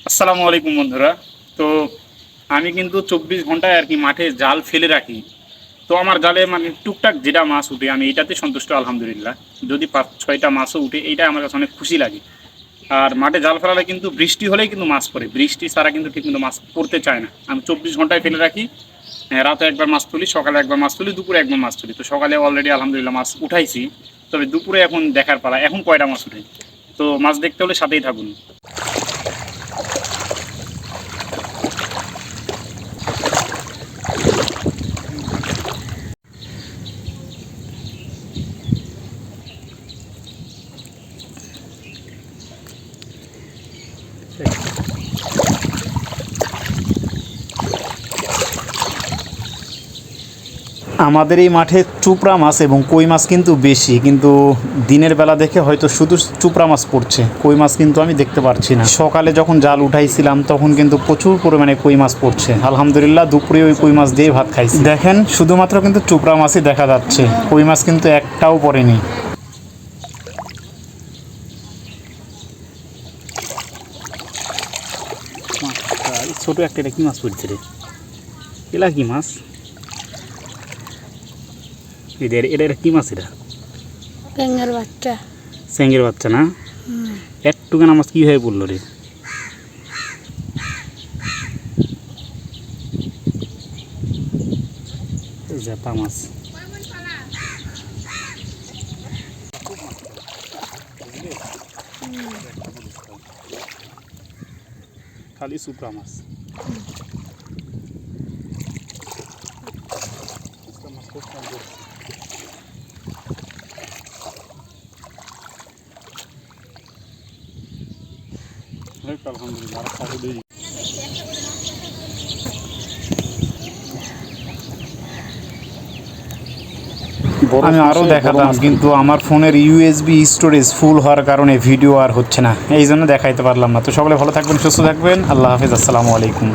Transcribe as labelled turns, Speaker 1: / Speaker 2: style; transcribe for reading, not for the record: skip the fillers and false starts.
Speaker 1: আসসালামু আলাইকুম বন্ধুরা। তো আমি কিন্তু 24 ঘন্টায় আর কি মাঠে জাল ফেলে রাখি। তো আমার জালে মানে টুকটাক যেটা মাছ উঠে আমি এইটাতে সন্তুষ্ট আলহামদুলিল্লাহ। যদি 5-6টা মাছও উঠে এইটা আমার কাছে অনেক খুশি লাগে। আর মাঠে জাল ফেলালে কিন্তু বৃষ্টি হলেই কিন্তু মাছ পড়ে, বৃষ্টি ছাড়া কিন্তু ঠিক মতো মাছ পড়তে চায় না। আমি 24 ঘন্টায় ফেলে রাখি। রাতে একবার মাছ তুলি, সকালে একবার মাছ তুলি, দুপুরে একবার মাছ তুলি। তো সকালে অলরেডি আলহামদুলিল্লাহ মাছ উঠাইছি, তবে দুপুরে এখন দেখার পালা এখন কয়টা মাছ উঠে। তো মাছ দেখতে হলে সাথেই থাকুন।
Speaker 2: আমাদের এই মাঠে চুপড়া মাছ এবং কই মাছ কিন্তু বেশি, কিন্তু দিনের বেলা দেখে হয়তো শুধু চুপড়া মাছ পড়ছে, কই মাছ কিন্তু আমি দেখতে পারছি না। সকালে যখন জাল উঠাইছিলাম তখন কিন্তু প্রচুর পরিমাণে কই মাছ পড়ছে। আলহামদুলিল্লাহ দুপুরে ওই কই মাছ দিয়ে ভাত খাইছি। দেখেন শুধুমাত্র কিন্তু চুপড়া মাছই দেখা যাচ্ছে, কই মাছ কিন্তু একটাও পড়েনি।
Speaker 1: ছোট একটা এটা কি মাছ পড়ছে রে? এলা কি মাছ? এটা এটা এটা কি মাছ? এটা
Speaker 3: ব্যাঙের বাচ্চা।
Speaker 1: স্যাঙ্গের বাচ্চা না? একটুখানা মাছ কীভাবে পড়লো রে? জ্যাপা মাছ। খালি সুপরা মাছ। আলহামদুলিল্লাহ
Speaker 2: আমি আরও দেখাতাম, কিন্তু আমার ফোনের ইউএসবি স্টোরেজ ফুল হওয়ার কারণে ভিডিও আর হচ্ছে না, এই জন্য দেখাইতে পারলাম না। তো সকলে ভালো থাকবেন, সুস্থ থাকবেন, আল্লাহ হাফেজ, আসসালামু আলাইকুম।